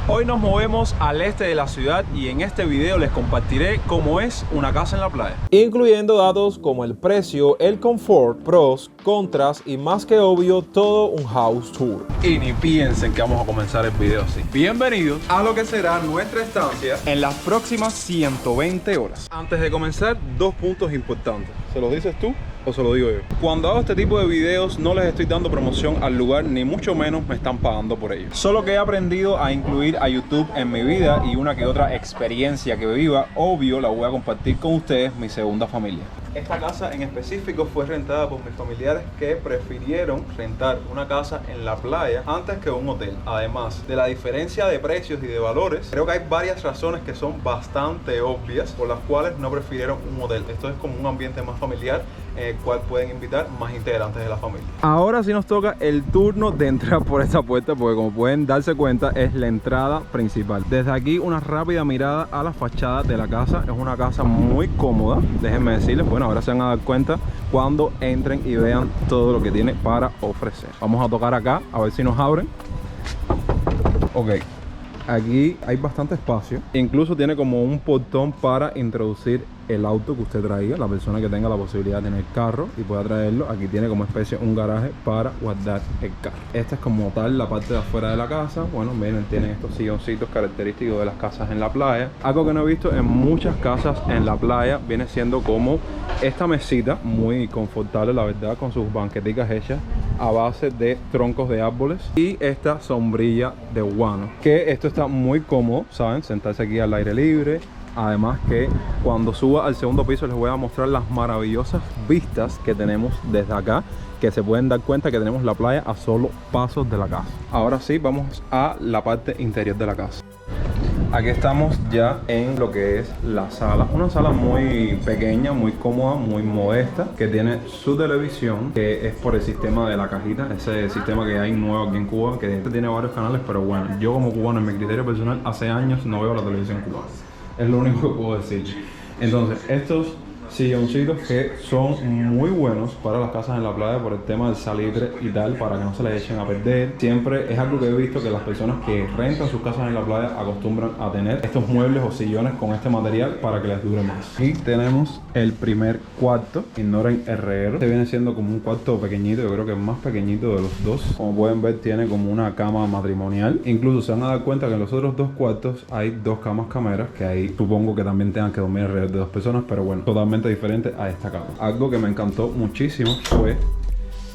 Hoy nos movemos al este de la ciudad y en este video les compartiré cómo es una casa en la playa, incluyendo datos como el precio, el confort, pros, contras y más que obvio todo un house tour. Y ni piensen que vamos a comenzar el video así. Bienvenidos a lo que será nuestra estancia en las próximas 120 horas. Antes de comenzar, dos puntos importantes. ¿Se los dices tú o se lo digo yo? Cuando hago este tipo de videos no les estoy dando promoción al lugar, ni mucho menos me están pagando por ello. Solo que he aprendido a incluir a YouTube en mi vida y una que otra experiencia que viva, obvio, la voy a compartir con ustedes, mi segunda familia. Esta casa en específico fue rentada por mis familiares que prefirieron rentar una casa en la playa antes que un hotel. Además de la diferencia de precios y de valores, creo que hay varias razones que son bastante obvias por las cuales no prefirieron un hotel. Esto es como un ambiente más familiar en el cual pueden invitar más integrantes de la familia. Ahora sí nos toca el turno de entrar por esta puerta, porque como pueden darse cuenta es la entrada principal. Desde aquí una rápida mirada a la fachada de la casa. Es una casa muy cómoda, déjenme decirles. Bueno, ahora se van a dar cuenta cuando entren y vean todo lo que tiene para ofrecer. Vamos a tocar acá a ver si nos abren. Ok, aquí hay bastante espacio. Incluso tiene como un portón para introducir el auto que usted traiga, la persona que tenga la posibilidad de tener carro y pueda traerlo. Aquí tiene como especie un garaje para guardar el carro. Esta es como tal la parte de afuera de la casa. Bueno, miren, tienen estos silloncitos característicos de las casas en la playa. Algo que no he visto en muchas casas en la playa viene siendo como esta mesita muy confortable, la verdad, con sus banqueticas hechas a base de troncos de árboles y esta sombrilla de guano, que esto está muy cómodo, ¿saben? Sentarse aquí al aire libre. Además que cuando suba al segundo piso les voy a mostrar las maravillosas vistas que tenemos desde acá, que se pueden dar cuenta que tenemos la playa a solo pasos de la casa. Ahora sí, vamos a la parte interior de la casa. Aquí estamos ya en lo que es la sala. Una sala muy pequeña, muy cómoda, muy modesta, que tiene su televisión, que es por el sistema de la cajita, ese sistema que hay nuevo aquí en Cuba, que tiene varios canales, pero bueno, yo como cubano, en mi criterio personal, hace años no veo la televisión cubana. Es lo único que puedo decir. Entonces, estos silloncitos que son muy buenos para las casas en la playa por el tema del salitre y tal, para que no se les echen a perder. Siempre es algo que he visto que las personas que rentan sus casas en la playa acostumbran a tener estos muebles o sillones con este material para que les dure más. Aquí tenemos el primer cuarto. Ignoren el reguero. Este viene siendo como un cuarto pequeñito, yo creo que es más pequeñito de los dos. Como pueden ver, tiene como una cama matrimonial. Incluso se van a dar cuenta que en los otros dos cuartos hay dos camas cameras, que ahí supongo que también tengan que dormir alrededor de dos personas, pero bueno, totalmente diferente a esta cama. Algo que me encantó muchísimo fue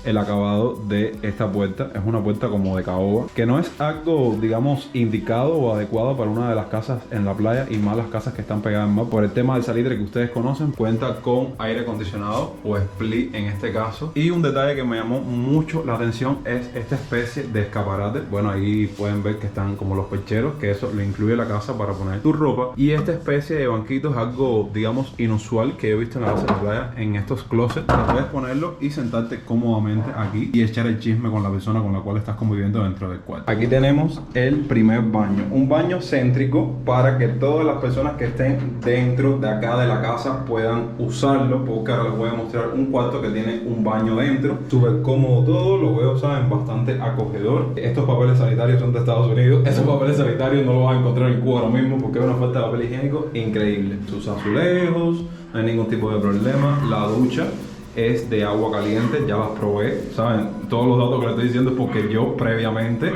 el acabado de esta puerta. Es una puerta como de caoba, que no es algo, digamos, indicado o adecuado para una de las casas en la playa y más las casas que están pegadas en mar. Por el tema del salitre que ustedes conocen, cuenta con aire acondicionado o split en este caso. Y un detalle que me llamó mucho la atención es esta especie de escaparate. Bueno, ahí pueden ver que están como los percheros, que eso le incluye la casa para poner tu ropa. Y esta especie de banquitos, algo, digamos, inusual que he visto en la casa de la playa, en estos closets, que puedes ponerlo y sentarte cómodamente aquí y echar el chisme con la persona con la cual estás conviviendo dentro del cuarto. Aquí tenemos el primer baño, un baño céntrico para que todas las personas que estén dentro de acá de la casa puedan usarlo, porque ahora les voy a mostrar un cuarto que tiene un baño dentro, súper cómodo todo, lo veo, saben, bastante acogedor. Estos papeles sanitarios son de Estados Unidos, esos papeles sanitarios no los vas a encontrar en Cuba ahora mismo porque es una falta de papel higiénico increíble. Sus azulejos, no hay ningún tipo de problema. La ducha es de agua caliente, ya las probé, saben, todos los datos que les estoy diciendo es porque yo previamente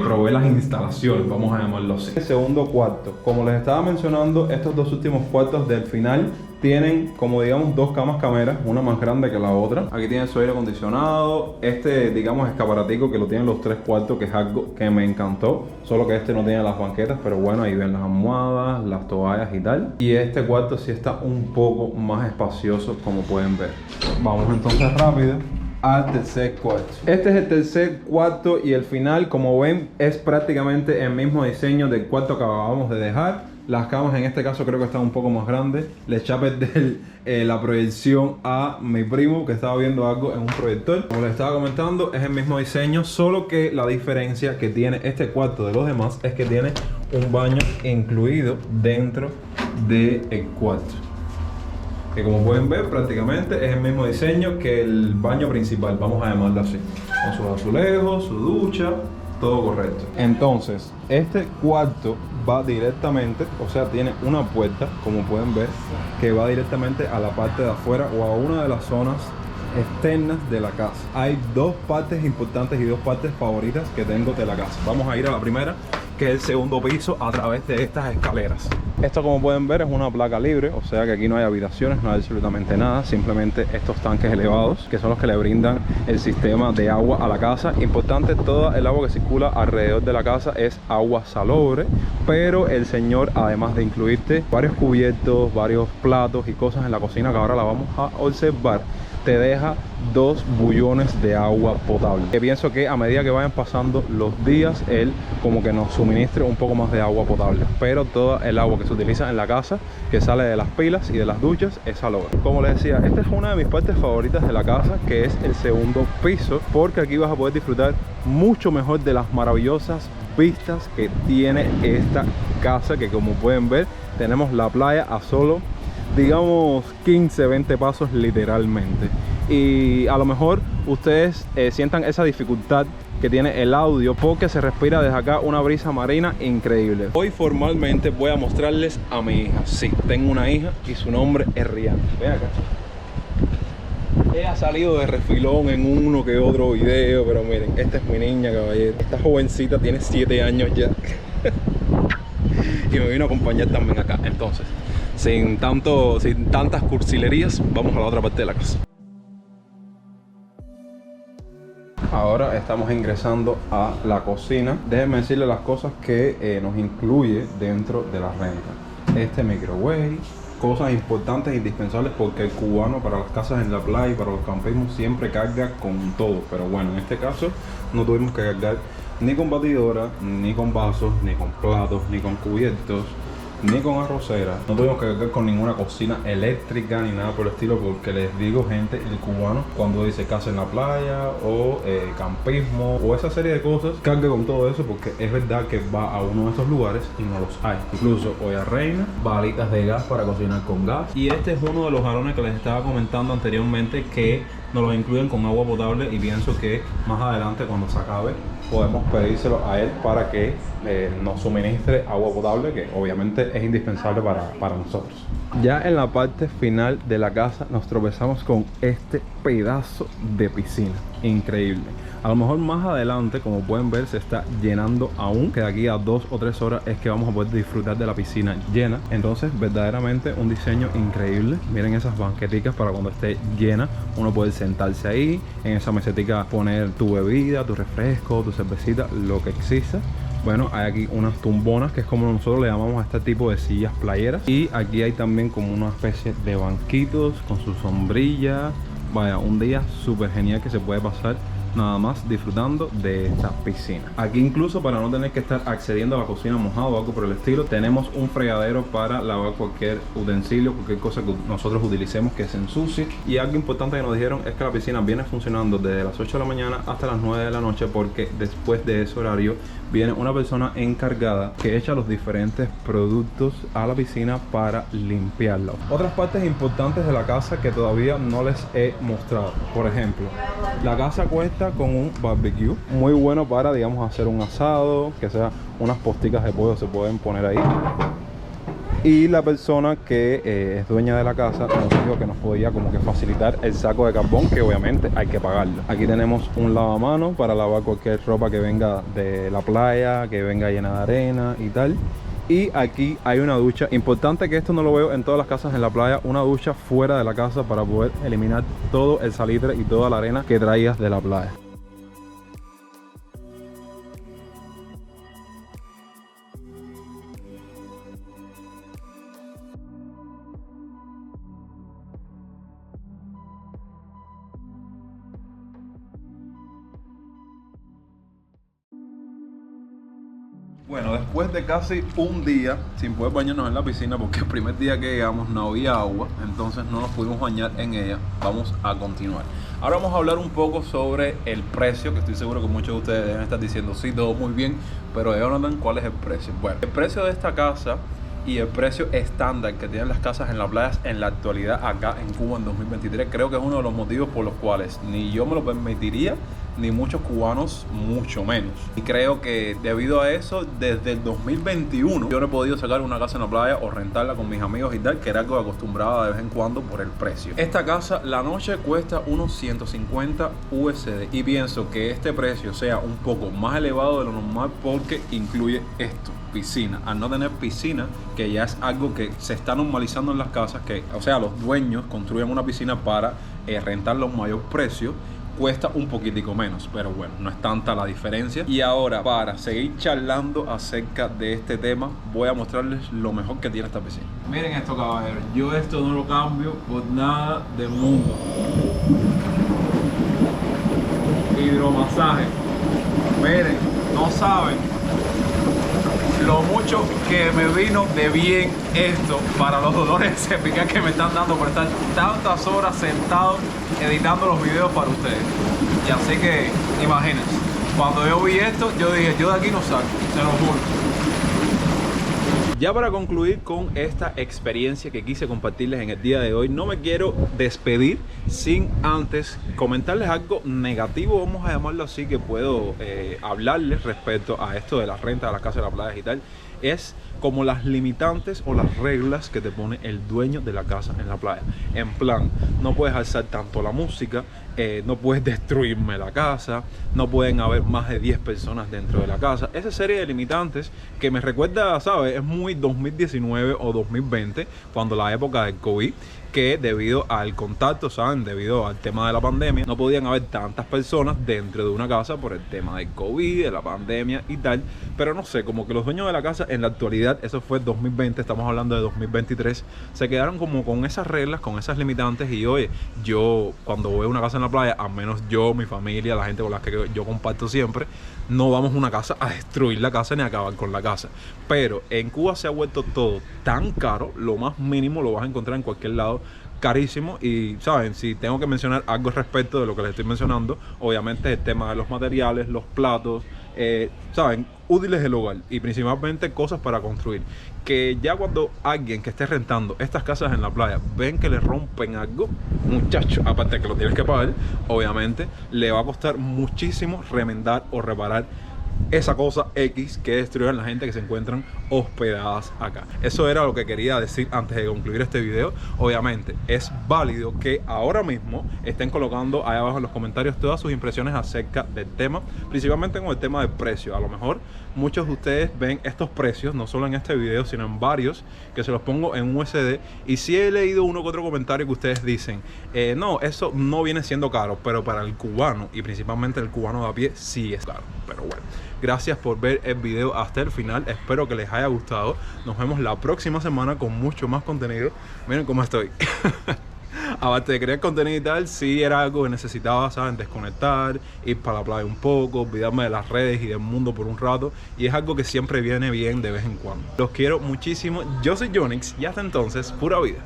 probé las instalaciones, vamos a llamarlo así. El segundo cuarto, como les estaba mencionando, estos dos últimos cuartos del final tienen como digamos dos camas cameras, una más grande que la otra. Aquí tiene su aire acondicionado, este digamos escaparatico que lo tienen los tres cuartos, que es algo que me encantó, solo que este no tiene las banquetas, pero bueno, ahí ven las almohadas, las toallas y tal. Y este cuarto sí está un poco más espacioso, como pueden ver. Vamos entonces rápido al tercer cuarto. Este es el tercer cuarto y el final, como ven, es prácticamente el mismo diseño del cuarto que acabamos de dejar. Las camas en este caso creo que están un poco más grandes. Le eché a perder la proyección a mi primo que estaba viendo algo en un proyector. Como les estaba comentando, es el mismo diseño, solo que la diferencia que tiene este cuarto de los demás es que tiene un baño incluido dentro del cuarto, que como pueden ver prácticamente es el mismo diseño que el baño principal, vamos a llamarlo así, con sus azulejos, su ducha todo correcto. Entonces, este cuarto va directamente, o sea, tiene una puerta, como pueden ver, que va directamente a la parte de afuera o a una de las zonas externas de la casa. Hay dos partes importantes y dos partes favoritas que tengo de la casa. Vamos a ir a la primera, que es el segundo piso, a través de estas escaleras. Esto, como pueden ver, es una placa libre, o sea que aquí no hay habitaciones, no hay absolutamente nada, simplemente estos tanques elevados, que son los que le brindan el sistema de agua a la casa. Importante, todo el agua que circula alrededor de la casa es agua salobre, pero el señor, además de incluirte varios cubiertos, varios platos y cosas en la cocina, que ahora la vamos a observar, te deja 2 bullones de agua potable, que pienso que a medida que vayan pasando los días, él como que nos suministre un poco más de agua potable. Pero toda el agua que se utiliza en la casa, que sale de las pilas y de las duchas, es salobre. Como les decía, esta es una de mis partes favoritas de la casa, que es el segundo piso, porque aquí vas a poder disfrutar mucho mejor de las maravillosas vistas que tiene esta casa, que como pueden ver, tenemos la playa a solo, digamos, 15-20 pasos literalmente. Y a lo mejor ustedes sientan esa dificultad que tiene el audio, porque se respira desde acá una brisa marina increíble. Hoy formalmente voy a mostrarles a mi hija. Sí, tengo una hija y su nombre es Rihanna. Ven acá. Ella ha salido de refilón en uno que otro video, pero miren, esta es mi niña, caballero. Esta jovencita tiene 7 años ya. Y me vino a acompañar también acá. Entonces, sin tantas cursilerías, vamos a la otra parte de la casa. Ahora estamos ingresando a la cocina. Déjenme decirles las cosas que nos incluye dentro de la renta. Este microwave, cosas importantes e indispensables, porque el cubano para las casas en la playa y para los campismos siempre carga con todo. Pero bueno, en este caso no tuvimos que cargar ni con batidora, ni con vasos, ni con platos, ni con cubiertos, ni con arrocera. No tuvimos que cargar con ninguna cocina eléctrica ni nada por el estilo, porque les digo, gente, el cubano cuando dice casa en la playa o campismo o esa serie de cosas, carga con todo eso, porque es verdad que va a uno de estos lugares y no los hay. Incluso olla reina, balitas de gas para cocinar con gas. Y este es uno de los galones que les estaba comentando anteriormente, que nos los incluyen con agua potable, y pienso que más adelante, cuando se acabe, podemos pedírselo a él para que nos suministre agua potable, que obviamente es indispensable para nosotros. Ya en la parte final de la casa nos tropezamos con este pedazo de piscina increíble. A lo mejor más adelante, como pueden ver, se está llenando aún, que de aquí a 2 o 3 horas es que vamos a poder disfrutar de la piscina llena. Entonces, verdaderamente un diseño increíble. Miren esas banqueticas para cuando esté llena, uno puede sentarse ahí, en esa mesetica poner tu bebida, tu refresco, tu cervecita, lo que exista. Bueno, hay aquí unas tumbonas, que es como nosotros le llamamos a este tipo de sillas playeras. Y aquí hay también como una especie de banquitos con su sombrilla. Vaya, un día súper genial que se puede pasar nada más disfrutando de esta piscina. Aquí, incluso para no tener que estar accediendo a la cocina mojado o algo por el estilo, tenemos un fregadero para lavar cualquier utensilio, cualquier cosa que nosotros utilicemos que se ensucie. Y algo importante que nos dijeron es que la piscina viene funcionando desde las 8 de la mañana hasta las 9 de la noche, porque después de ese horario viene una persona encargada que echa los diferentes productos a la piscina para limpiarla. Otras partes importantes de la casa que todavía no les he mostrado: por ejemplo, la casa cuenta con un barbecue muy bueno para, digamos, hacer un asado, que sea unas posticas de pollo se pueden poner ahí. Y la persona que es dueña de la casa nos dijo que nos podía como que facilitar el saco de carbón, que obviamente hay que pagarlo. Aquí tenemos un lavamanos para lavar cualquier ropa que venga de la playa, que venga llena de arena y tal. Y aquí hay una ducha. Importante, que esto no lo veo en todas las casas en la playa, una ducha fuera de la casa para poder eliminar todo el salitre y toda la arena que traigas de la playa. Bueno, después de casi un día sin poder bañarnos en la piscina, porque el primer día que llegamos no había agua, entonces no nos pudimos bañar en ella, vamos a continuar. Ahora vamos a hablar un poco sobre el precio, que estoy seguro que muchos de ustedes deben estar diciendo, sí, todo muy bien, pero Jonathan, ¿cuál es el precio? Bueno, el precio de esta casa y el precio estándar que tienen las casas en las playas en la actualidad acá en Cuba en 2023, creo que es uno de los motivos por los cuales ni yo me lo permitiría ni muchos cubanos mucho menos. Y creo que debido a eso, desde el 2021 yo no he podido sacar una casa en la playa o rentarla con mis amigos y tal, que era algo que acostumbraba de vez en cuando por el precio. Esta casa la noche cuesta unos 150 USD y pienso que este precio sea un poco más elevado de lo normal porque incluye esto: piscina. Al no tener piscina, que ya es algo que se está normalizando en las casas, que o sea, los dueños construyen una piscina para rentarla a un mayor precio, cuesta un poquitico menos, pero bueno, no es tanta la diferencia. Y ahora, para seguir charlando acerca de este tema, voy a mostrarles lo mejor que tiene esta piscina. Miren esto, caballeros, yo esto no lo cambio por nada del mundo. Hidromasaje. Miren, no saben lo mucho que me vino de bien esto para los dolores cervicales que me están dando por estar tantas horas sentado editando los videos para ustedes. Y así que imagínense, cuando yo vi esto, yo dije, yo de aquí no salgo, se lo juro. Ya para concluir con esta experiencia que quise compartirles en el día de hoy, no me quiero despedir sin antes comentarles algo negativo, vamos a llamarlo así, que puedo hablarles respecto a esto de la renta de las casas de la playa y tal. Es como las limitantes o las reglas que te pone el dueño de la casa en la playa. En plan, no puedes alzar tanto la música, no puedes destruirme la casa, no pueden haber más de 10 personas dentro de la casa. Esa serie de limitantes que me recuerda, ¿sabes? Es muy 2019 o 2020, cuando la época del COVID, que debido al contacto, ¿saben? Debido al tema de la pandemia, no podían haber tantas personas dentro de una casa por el tema del COVID, de la pandemia y tal. Pero no sé, como que los dueños de la casa en la actualidad, eso fue 2020, estamos hablando de 2023, se quedaron como con esas reglas, con esas limitantes. Y oye, yo cuando voy a una casa en la playa, al menos yo, mi familia, la gente con la que yo comparto siempre, no vamos a una casa a destruir la casa ni a acabar con la casa. Pero en Cuba se ha vuelto todo tan caro, lo más mínimo lo vas a encontrar en cualquier lado carísimo. Y saben, si tengo que mencionar algo respecto de lo que les estoy mencionando, obviamente el tema de los materiales, los platos, saben, útiles del hogar y principalmente cosas para construir, que ya cuando alguien que esté rentando estas casas en la playa ven que le rompen algo, muchacho, aparte de que lo tienes que pagar, obviamente le va a costar muchísimo remendar o reparar esa cosa X que destruyen la gente que se encuentran hospedadas acá. Eso era lo que quería decir antes de concluir este video. Obviamente es válido que ahora mismo estén colocando ahí abajo en los comentarios todas sus impresiones acerca del tema, principalmente con el tema del precio. A lo mejor muchos de ustedes ven estos precios no solo en este video, sino en varios que se los pongo en USD, y sí he leído uno que otro comentario que ustedes dicen, no, eso no viene siendo caro, pero para el cubano y principalmente el cubano de a pie sí es caro. Pero bueno, gracias por ver el video hasta el final, espero que les haya gustado. Nos vemos la próxima semana con mucho más contenido. Miren cómo estoy. Aparte de crear contenido y tal, sí era algo que necesitaba, ¿saben? Desconectar, ir para la playa un poco, olvidarme de las redes y del mundo por un rato. Y es algo que siempre viene bien de vez en cuando. Los quiero muchísimo. Yo soy Jonix y hasta entonces, pura vida.